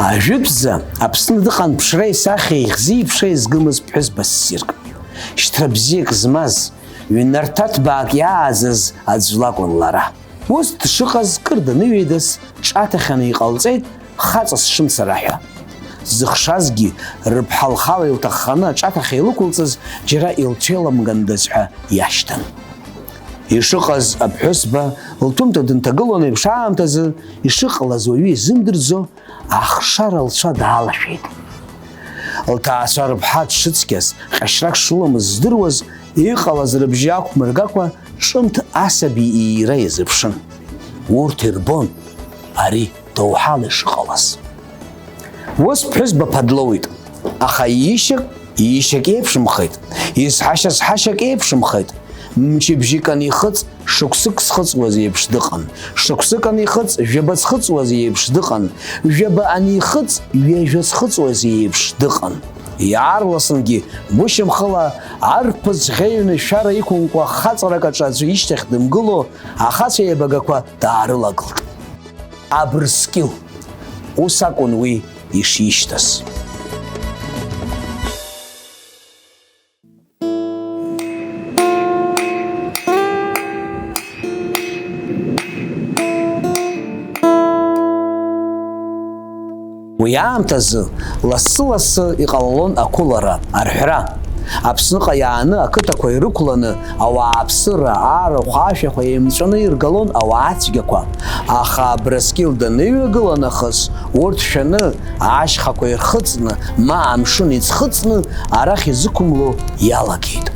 Ажәытәӡа Аԥсны дыҟан ԥшра исахьа ихзиԥша изгымыз ԥҳәызба ссирк. Шьҭра бзиак змаз, ҩнарҭа ҭбаак иаазаз аӡә лакәын лара. Ус дшыҟаз кыр даныҩеидас ҿаҭахьаны иҟалҵеит хаҵас шымцара ҳәа. Зыхшазгьы рыԥҳа лхала илҭахханы аҿаҭахь илықәылҵаз џьара илцәеиламгандаз ҳәа иашьҭан. Ишыҟаз аԥҳәызба лҭәымҭа дынҭагылон еиԥш аамҭазы ишыҟалаз уаҩы изымдырӡо ахшара лцәа даалашәеит. Лҭаацәа рыԥҳа дшыцқьаз ҟьашьрак шыламыз здыруаз иҟалаз рыбжьы ақәмыргакәа ҿымҭ асаби иира иазыԥшын. Урҭ ирбон ари доуҳала ишыҟалаз. Ус ԥҳәызба ԥадлоуит, аха иишьак еиԥшымхеит, изҳашьаз ҳашьак еиԥшымхеит. Мчыбжьык анихыҵ шықәсык зхыҵуаз еиԥш дыҟан, шықәсык анихыҵ жәаба зхыҵуаз еиԥш дыҟан, жәаба анихыҵ ҩажәа зхыҵуаз еиԥш дыҟан. Иаарласынгьы гәышьамхыла арԥыс ӷьеҩны шәара иқәымкәа хаҵарак аҿы аӡәы ишьҭахь дымгыло ахацәа еибагақәа даарылагылт. Абрскьыл, ус акәын уи ишишьҭаз. Уи аамҭазы лассы-лассы иҟалалон ақәылара, арҳәра. Аԥсныҟа иааны ақыҭақәа ирықәланы ауааԥсыра, арахә, ашәахәа еимҵәаны иргалон ауаацәгьақәа. Аха Абрскьыл даныҩагыла нахыс, урҭ шәаны, ашьхақәа ирхыҵны, ма амшын иӡхыҵны, арахь изықәымло иалагеит.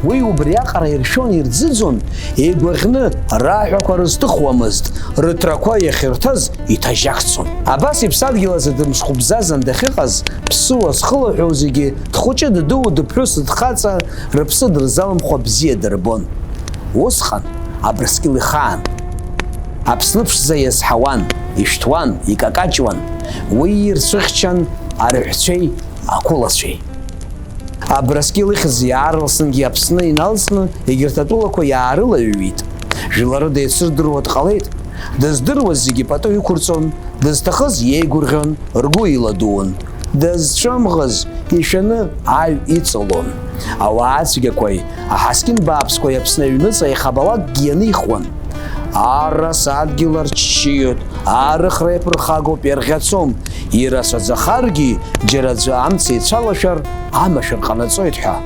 Уи убриаҟара иршәон, ирӡыӡон, еигәаӷьны раҳәақәа рызҭыхуамызт, рыҭрақәа иахьырҭаз иҭажьакцон. Абас иԥсадгьыл азы дымшхәыбзазан дахьыҟаз, ԥсуа зхылаҳәоу зегьы дхәыҷы, ддуу, дыԥҳәыс, дхаҵа рыԥсы дырзалымхуа бзиа дырбон. Усҟан Абрскьыл ихаан. Аԥсны ԥшӡа иазҳауан, ишәҭуан, икакаҷуан. Уи ирцәыхьчан арҳәцәеи ақәылацәеи. Абрскьыл ихьыз иаарласынгьы Аԥсны иналсны егьырҭ атәылақәа иаарылаҩҩит. Жәлары еицырдыруа дҟалеит. Дыздыруаз зегьы пату иқәырҵон, дызҭахыз иеигәырӷьон, ргәы иладуун. Дызцәымӷыз ишәаны аҩ иҵалон. Ауаацәгьақәеи, аҳаскьын бааԥсқәеи Аԥсны аҩныҵа ихабалакгьы ианыихуан. Аррас адгьыл арччиоит, арыхра иаԥырхагоуп, иарӷьацом. Ирацәаӡахаргьы џьара аӡәы амца ицәалашәар, амашәыр ҟанаҵоит ҳәа.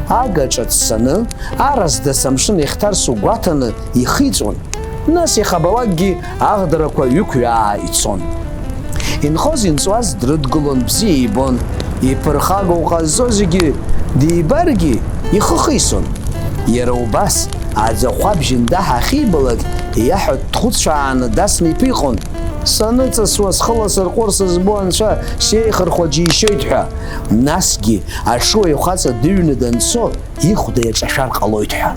Агаҿа ҭсаны, араздас амшын иахьҭарсу гәаҭаны ихиҵон. Нас ихабалакгьы аӷдарақәа ҩықәҩаа ицон. Инхоз инҵуаз дрыдгылон, бзиа ибон. Иԥырхагоу ҟазҵо зегьы дибаргьы ихы хисон. Иара убас аӡахәабжьын даҳа ахьибалак иаҳәа дхәыцәааны дасны иԥиҟон. Саныҵасуа схыла сырҟәыр сызбо анцәа сеихырхәа џьишьоит ҳәа. Насгьы ашуа ихәаҵа дыҩны данцо ихәда иаҿашәар ҟалоит ҳәа.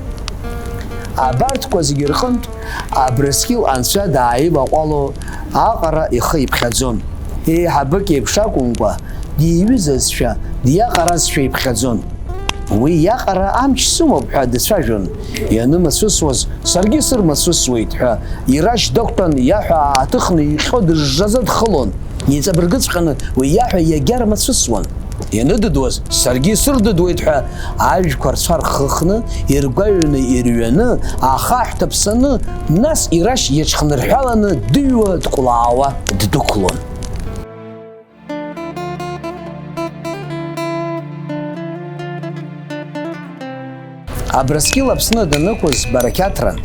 Абарҭқәа зегьы рҟынтә Абрскьыл анцәа дааибаҟәало аҟара ихы иԥхьаӡон. Еиҳабык еиԥш акәымкәа диҩызазшәа, диаҟаразшәа иԥхьаӡон. Уи иаҟара амч сымоуп ҳәа дацәажәон. Ианымацәысуаз саргьы сырмацәысуеит ҳәа ирашь дақәтәан иаҳәа ааҭыхны иҟьо дыжжаза дхылон. Иҵабыргыҵәҟьаны уи иаҳәа иагьармацәысуан. Ианыдыдуаз саргьы сырдыдуеит ҳәа ажәқәа рцәа рхыхны, иргәаҩаны, ирҩаны, ахаҳә ҭаԥсаны, нас ирашь иаҽхнырҳәаланы дыҩуа, дҟәлаауа ддәықәлон. Абрскьыл Аԥсны данықәыз барақьаҭран.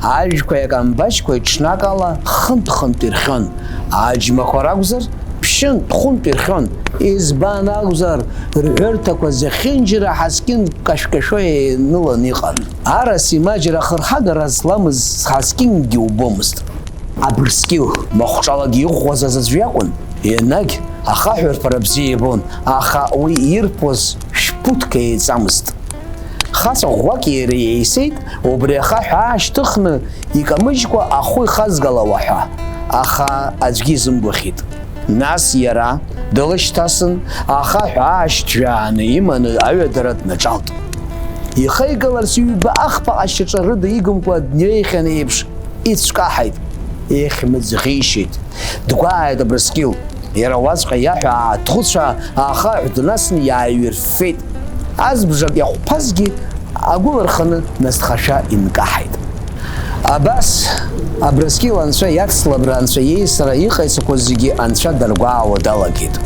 Ажәқәеи акамбашьқәеи ҽнакала хынтә-хынтә ирхьон. Аџьмақәа ракәзар ԥшьынтә, хәынтә ирхьон. Избан акәзар рҳәырҭақәа зехьынџьара ҳаскьын кашәкашәо еинылан иҟан. Арас имаџьра хырҳагара зламыз ҳаскьынгьы убомызт. Абрскьыл махәҿалагьы иӷәӷәаз аӡәы иакәын. Енагь ахаҳәырԥара бзиа ибон, аха уи ирԥоз шәԥуҭк еиҵамызт. Хаҵа ӷәӷәак иара еисеит, убри ахаҳә аашьҭыхны икамыжькәа ахәы ихазгалауа ҳәа. Аха аӡәгьы изымгәаӷьит. Нас иара дылышьҭасын, ахаҳә аашьҭжәааны иманы аҩадара днаҿалт. Ихеигаларц ҩба ахԥа ашьаҿа рыда игымкәа днеихьан еиԥш ицәкаҳаит. Ихьмыӡӷишьеит. Дгәааит Абрскьыл. Иара уаҵәҟьа иаҳәа ааҭхәыцәаа ахаҳә днасны иааиҩырффеит. Азбжак иахәԥазгьы агәыла рханы насҭхашәа инкаҳаит. Абас Абрыскьыл анцәа иацлабра, анцәа иеисара иҟаиҵақәоз зегьы анцәа даргәаауа далагеит.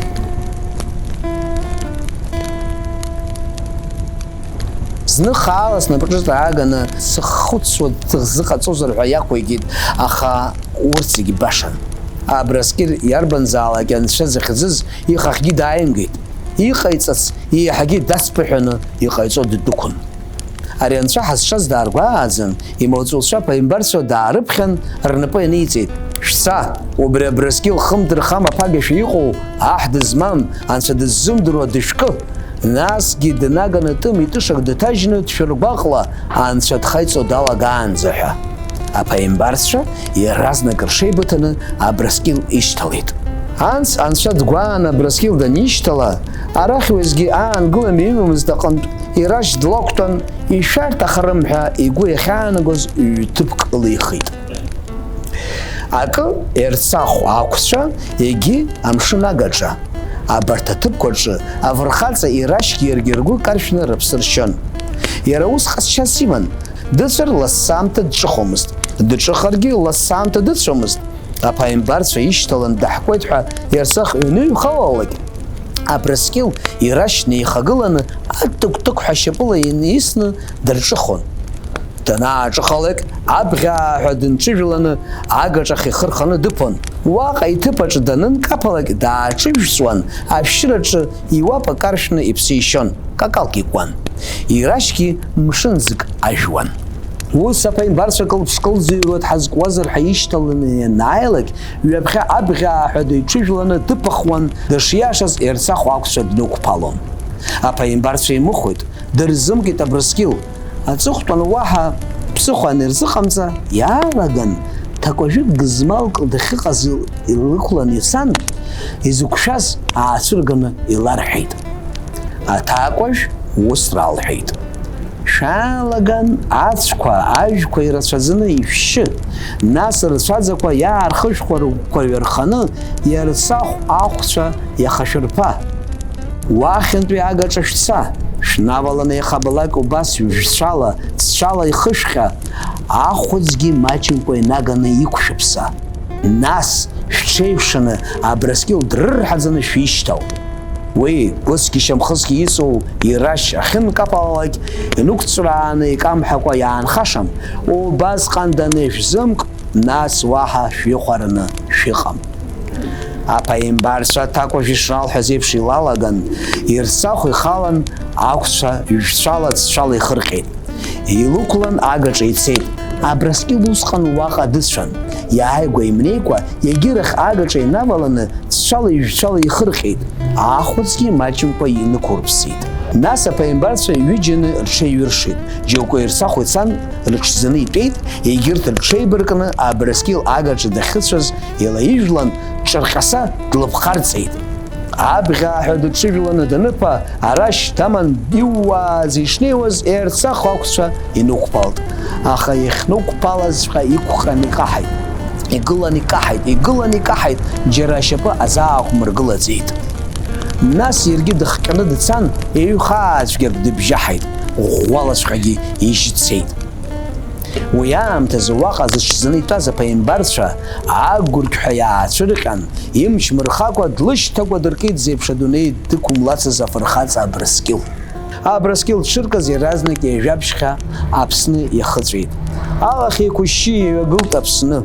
Зны хаала снапаҿы ааганы схәыцуа дҭахзыҟаҵозар ҳәа иақәикит, аха урҭ зегьы башан. Абрыскьыл иарбанзаалак анцәа захьӡыз ихахьгьы дааимгеит. Иҟаиҵац еиҳагьы дацԥыҳәаны иҟаиҵо ддәықәын. Ари анцәа ҳазшаз дааргәааӡан, имаҵуцәа ԥаимбарцәа даарыԥхьан, рнапы ианиҵеит. Шәца, убри Абрыскьыл хымдырхам аԥагьашәа иҟоу, аҳ дызмам, анцәа дыззымдыруа дышәкы. Насгьы днаганы тым итышак дҭажьны дшәыргәаҟла, анцәа дхаиҵо далагаанӡа ҳәа. Аԥаимбарцәа иаразнак ршеибыҭаны Абрыскьыл ишьҭалеит. Анс анцәа дгәаан Абрыскьыл данишьҭала, арахь уеизгьы аангылами имамызт аҟнытә ирашь длақәтәан, ишәарҭахарым ҳәа игәы иахьаанагоз ҩ-ҭыԥк ылихит. Акы Ерцахә ақәцәа егьи амшын агаҿа. Абарҭ аҭыԥқәаҿы авырхаҵа ирашьгьы иаргьы ргәы каршәны рыԥсы ршьон. Иара ус ҟазшьас иман, дыцәар ласамҭа дҿыхомызт, дҿыхаргьы ласамҭа дыцәомызт. Аԥаимбарцәа ишьҭалан даҳкуеит ҳәа Ерцахә ианыҩхалалак, Абрыскьыл ирашь неихагыланы атык-тык-ҳәа шьапыла инеисны дырҿыхон. Данааҿыхалак, абӷьааҳәа дынҽыжәланы агаҿахь ихы рханы дыԥон. Уаҟа иҭыԥаҿы данынкаԥалак дааҿыжәҵуан, ашәшьыраҿы иуапа каршәны иԥсы ишьон, какалк икуан. Ирашьгьы мшынзык ажәуан. Ус аԥаимбарцәа кылԥш-кылӡырҩуа дҳазкуазар ҳәа ишьҭаланы ианааилак, ҩаԥхьа абӷьааҳәа дыҩҽыжәланы дыԥахуан, дышиашаз Ерцахә ақәцәа днықәԥалон. Аԥаимбарцәа имыхәеит, дырзымкит Абрыскьыл. Аҵыхәтәан уаҳа ԥсыхәа нырзыҟамҵа, иаалаган ҭакәажәык гызмалк дахьыҟаз илықәлан ицан, изықәшәаз аацәырганы иларҳәеит. Аҭакәажә ус ралҳәеит. Шәаалаган ацәқәа, ажәқәа ирацәаӡаны ишәшьы, нас рцәаӡақәа иаархышәқәа рыгәқәа ҩарханы Ерцахә ахәцәа иахашәырԥа. Уахьынтәи агаҿа шәца, шәнаваланы иахабалак убас жәцәала, ҵәцәала ихышәхьа, ахәыӡгьы маҷымкәа инаганы иқәшәыԥса. Нас шәҽеиԥшаны Абрыскьыл дрырҳаӡаны шәишьҭал. Уи гәысгьы шьамхысгьы исоу ирашь ахьынкаԥалалак инықәҵәрааны икамҳакәа иаанхашам, убасҟан данышәзымк, нас уаҳа шәихәараны шәыҟам. Аԥаимбарцәа аҭакәажә ишралҳәаз еиԥш илалаган, Ерцахә ихалан ақәцәа ҩ-цәала, ҵәцәала ихырҟьеит. Илықәлан агаҿа ицеит. Абрыскьыл усҟан уаҟа дыцәан. Иааигәа имнеикәа, егьирахь агаҿа инаваланы ҵәцәала ҩ-цәала ихырҟьеит. Ахәыӡгьы маҷымкәа инықәырԥсит. Нас аԥаимбарцәа ҩыџьаны рҽеиҩыршеит. Џьоукы Ерцахә ицан рыҽӡаны итәеит, егьырҭ рҽеибаркны Абрыскьыл агаҿа дахьыцәаз илаижәлан, ҿырҟьаса длыԥхарҵеит. Абӷьааҳәа дыҽыжәланы даныԥа, арашь даман иууааз ишнеиуаз Ерцахә ақәцәа инықәԥалт. Аха иахьнықәԥалазҵәҟьа иқәхран икаҳаит. Игылан икаҳаит, игылан икаҳаит, џьара ашьапы азаақәмыргылаӡеит. Нас иаргьы дыхҟьаны дцан, еиҩхаацәгьак дыбжьаҳаит, ӷәӷәалаҵәҟьагьы ишьцеит. Уи аамҭазы уаҟа зыҽӡаны итәаз аԥаимбарцәа агәырқьҳәа иаацәырҟьан, имч мырхакәа длышьҭакәа дыркит зеиԥш адунеи дықәымлацыз афырхаҵа Абрыскьыл. Абрыскьыл дшыркыз иаразнак ижәабжьхьа Аԥсны иахыҵәеит. Алахь еиқәышьшьы иҩагылт Аԥсны.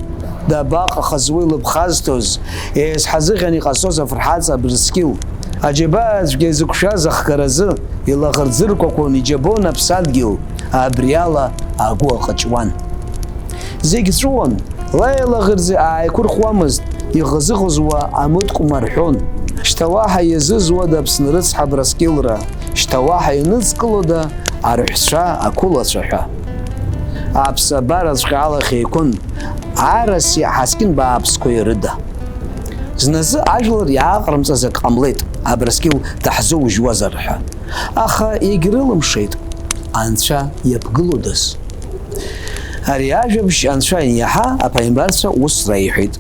Дабаҟахаз уи лыԥхазҭоз, еизҳазыӷьан иҟасҵоз афырхаҵа Абрыскьыл. Аџьабааҵәҟьа изықәшәаз ахгаразы, илаӷырӡыркәақәон, иџьабон аԥсадгьыл, абриала агәы аҟаҷуан. Зегь ҵәуон, лаилаӷырӡи ааиқәырхуамызт, иӷызыӷызуа амыткәма рҳәон. Шьҭа уаҳа иазызуада Аԥсны рыцҳа Абрыскьылра, шьҭа уаҳа иныҵкылода арҳәцәа ақәылацәа ҳәа. Аԥсабараҵәҟьа алахь еиқәын, араси аҳаскьын бааԥсқәа ирыда. Зназы ажәлар иааҟарымҵаз ак ҟамлеит, Абрыскьыл даҳзоужьуазар ҳәа. Аха егьрылымшеит, анцәа иаԥгылодаз. Ари ажәабжь анцәа ианиаҳа, аԥаимбарцәа ус раиҳәеит.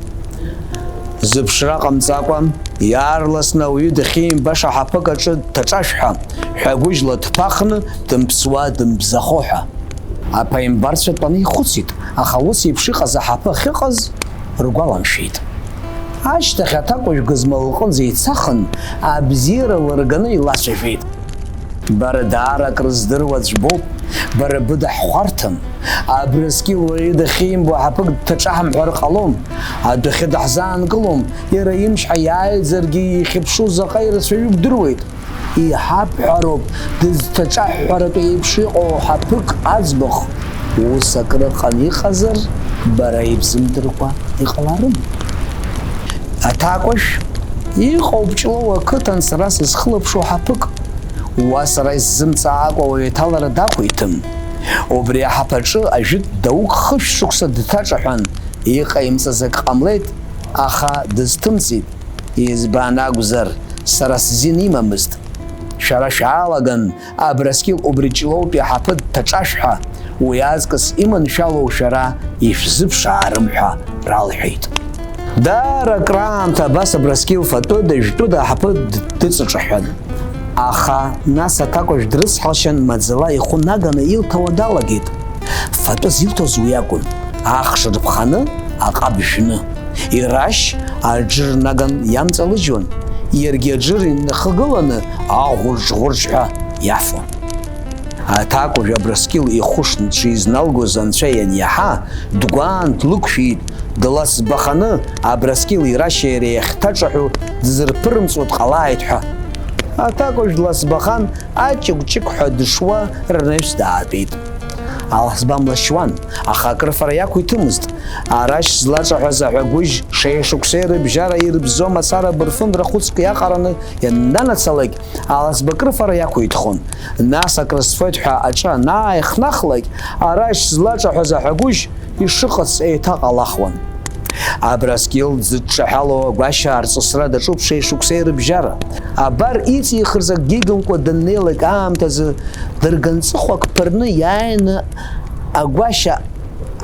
зыԥшра ҟамҵакәа, иаарласны ауаҩы дахьимбаша ҳаԥык аҿы дҭаҿашәҳәа, ҳәагәыжьла дԥахны, дымԥсуа, дымбзахо ҳәа. Аԥааимбарцәа тәаны ихәыцит, аха ус еиԥш иҟаз аҳаԥы ахьыҟаз ргәаламшәеит. Ашьҭахь аҭакәажә гызмал лҟынӡа еицахын, абзиара лырганы илацәажәеит. Бара даара акрыздыруа ӡәбоуп, бара быда ҳхәарҭам, Абрыскил уаҩы дахьимбо аҳаԥык дҭаҿаҳамҳәар ҟалом, адәахьы даҳзаанкылом, иара имшҳа иааиӡаргьы ихьыԥшу заҟа ирацәаҩу бдыруеит. Иҳабҳәароуп дызҭаҿаҳәҳәаратәы еиԥш иҟоу ҳаԥык аӡбахә. Ус акрыҟан иҟазар, бара ибзымдыркәа иҟаларым. Аҭакәажә, иҟоуп Ҷлоу ақыҭан сара сызхылаԥшуа ҳаԥык. Уа сара исзымҵаакәа уаҩ иҭалара дақәиҭым. Убри аҳаԥаҿы ажәытә даук хышә шықәса дҭаҿаҳәан, иҟаимҵаз ак ҟамлеит, аха дызҭымҵит. Избан акәзар, сара сзин имамызт. Шәара шәаалаган, Абрыскил убри Ҷлоутәи аҳаԥы дҭаҿашәҳәа, уи аҵкыс иманшәалоу шәара ишәзыԥшаарым ҳәа ралҳәеит. Даара акраамҭа абас Абрыскил фатәыда жәтәыда аҳаԥы дыҵаҿаҳәан. Аха нас аҭакәажә дрыцҳалшьан, маӡала ихәы наганы илҭауа далагеит. Фатәыз илҭоз уи акәын, ахш рԥханы, аҟаб жәны. Ирашь аџыр наган иамҵалыжьуан, иаргьы аџыр инахагыланы аӷәырџ-ӷәырџ ҳәа иафон. Аҭакәажә Абрыскил ихәышны дшизналгоз анцәа ианиаҳа, дгәаан длықәшәеит, дласбаханы Абрыскил ирашь иара иахьҭаҿаҳәо дзырԥырымҵуа дҟалааит ҳәа. Аҭакәажә дласбахан, аҷык-ҷык ҳәа дышуа рнаҩс даатәеит. Аласба млашьуан, аха акрыфара иақәиҭымызт. Арашь злаҿаҳәаз аҳәагәыжь шеишықәсеи рыбжьара ирыбзо мацара бырфындра хәыцк иаҟараны ианнанацалак, аласба акрыфара иақәиҭхон. Нас акрызфоит ҳәа аҿы анааихнахлак, арашь злаҿаҳәаз аҳәагәыжь ишыҟац еиҭаҟалахуан. Абрыскил дзыдҿаҳәалоу агәашьа арҵысра даҿуп шеишықәсеи рыбжьара. Абар иҵихырц акгьы игымкәа даннеилак аамҭазы, дырганҵыхәак ԥырны иааины агәашьа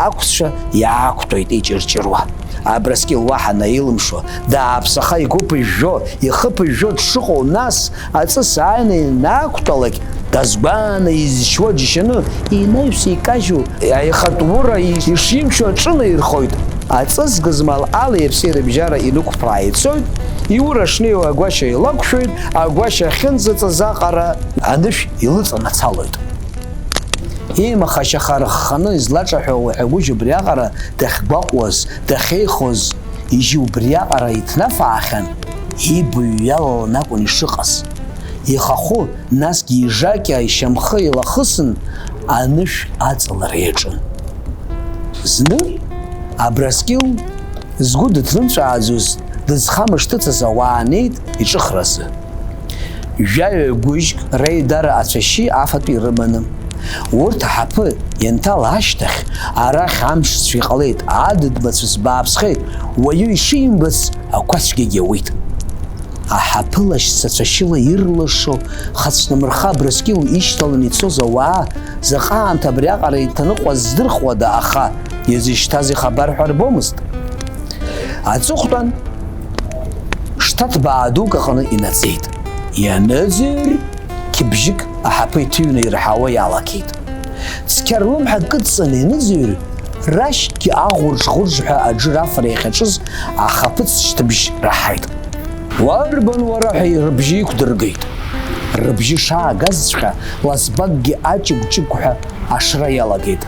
ақәцәа иаақәтәоит иҷырҷыруа. Абрыскил уаҳа наилымшо, дааԥсаха игәы ԥыжәжәо, ихы ԥыжәжәо дшыҟоу, нас аҵыс ааины инаақәтәалак, дазгәааны изшьуа џьашьаны, инаҩс икажьу аихатәура ишимшьо аҿынаирхоит. Аҵыс гызмал али-ԥси рыбжьара инықәԥраа ицоит, иура шнеиуа агәашьа илақәшәоит, агәашьа ахьынӡаҵаз аҟара анышә илыҵанацалоит. Имахашьаха рыхханы излаҿаҳәо аҳәагәыжь убри аҟара дахьгәаҟуаз, дахьеихоз, ижьы убри аҟара иҭнафаахьан, ибаҩ иалалан акәын ишыҟаз. Ихахәы, насгьы ижакьа ишьамхы илахысын, анышә аҵалара иаҿын. Зны Абрыскил згәы дыҭнымҵәааӡоз, дызхамышҭыцыз ауаа неит иҿыхразы. Жәаҩа-гәыжьк реидара ацәашьы афатәи ирыманы. Урҭ аҳаԥы ианҭала ашьҭахь, арахь амшцәа иҟалеит, адыдмацәыс бааԥсхеит, уаҩы ишимбац ақәацәгьагь ауит. Аҳаԥы лашьца цәашьыла ирлашо, хацәнамырха Абрыскил ишьҭаланы ицоз ауаа, заҟа аамҭа абри аҟара иҭаныҟәаз здырхуада, аха иазышьҭаз ихабар ҳәа рбомызт. Аҵыхәтәан штат баа дук аҟны инаӡеит. Ианыӡыр, қьыбжьык аҳаԥы иҭыҩны ирҳауа иалагеит. Цқьа рлымҳа кыдҵаны ианыӡыр, рашьгьы аӷәырџ-ӷәырџ ҳәа аџыр афара иахьаҿыз ахаԥыц шьҭыбжь раҳаит. Уарбан уара ҳәа рыбжьы иқәдыргеит. Рыбжьы шаагазҵәҟьа, ласбакгьы аҷык-ҷык ҳәа ашра иалагеит.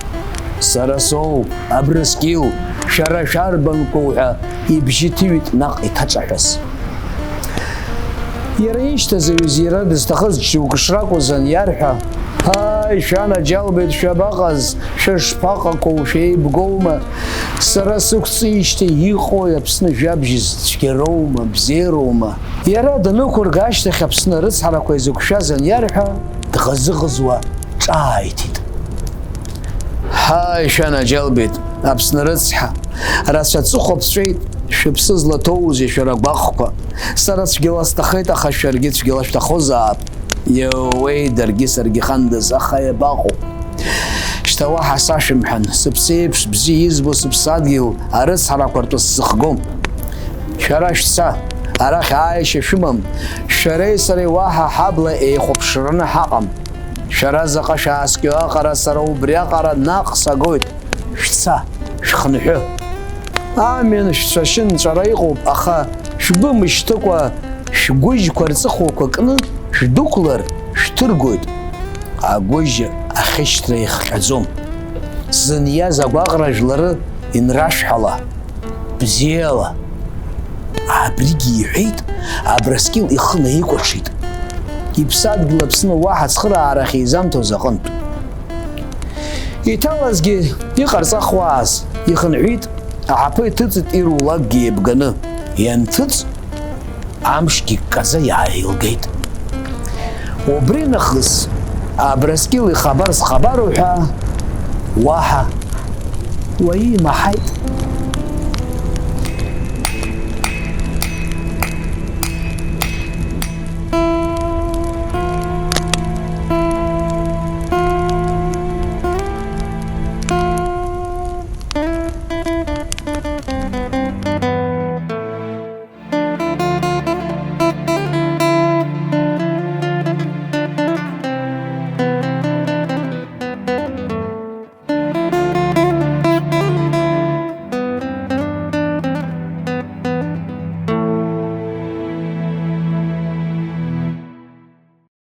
Сара соуп, Абрыскил, шәара шәарбанқәоу ҳәа ибжьы ҭыҩит наҟ иҭаҿаҳәаз. Иара ишьҭазаҩыз иара дызҭахыз џьоук шракәыз аниарҳәа, ҳаи, шәанаџьалбеит, шәабаҟаз, шәышԥаҟақәоу, шәеибгоума, сара сықәҵижьҭеи иҟои Аԥсны жәабжьыз цәгьароума, бзеироума. Иара данықәырга ашьҭахь Аԥсны арыцҳарақәа изықәшәаз аниарҳәа, дӷызыӷызуа ҿааиҭит. Ҳаи, шәанаџьалбеит, Аԥсны рыцҳа, рацәа аҵыхәа ԥҵәеит, шәыԥсы злаҭоузеи шәара агәаҟқәа. Сара цәгьала сҭахеит, аха шәаргьы цәгьала шәҭахозаап. Иауеи, даргьы саргьы хандаз, аха иабаҟоу. Шьҭа уаҳа сашәымҳәан, сыԥсеиԥш бзиа избо сыԥсадгьыл арыцҳарақәа ртәы сзыхгом. Шәара шәца, арахь ааишьа шәымам, шәареи сареи уаҳа ҳабла еихәаԥшраны ҳаҟам. Шәара заҟа шәааскьо аҟара сара убри аҟара наҟ сагоит. Шәца, шәхынҳәы. Амҩан шәцәашьы нҵәара иҟоуп, аха шәгәы мышьҭыкәа, шәгәыжьқәа рҵыхәақәа кны шәдәықәлар шәҭыргоит. Агәыжь ахьышьҭра ихҟьаӡом. Сзыниаз агәаҟра жәлары инрашәҳәала, бзиала. Абригьы иҳәеит, Абраскьыл ихы наикәаҽит. Иԥсадгьыл Аԥсны уаҳа цхыраарахь изамҭоз аҟынтә. Иҭалазгьы иҟарҵахуааз, ихынҳәит, аҳаԥы иҭыҵит ирулакгьы еибганы. Ианҭыҵ, амшгьы ккаӡа иааилгеит. Убри нахыс Абраскьыл ихабар зхабару ҳәа уаҳа уаимаҳаит.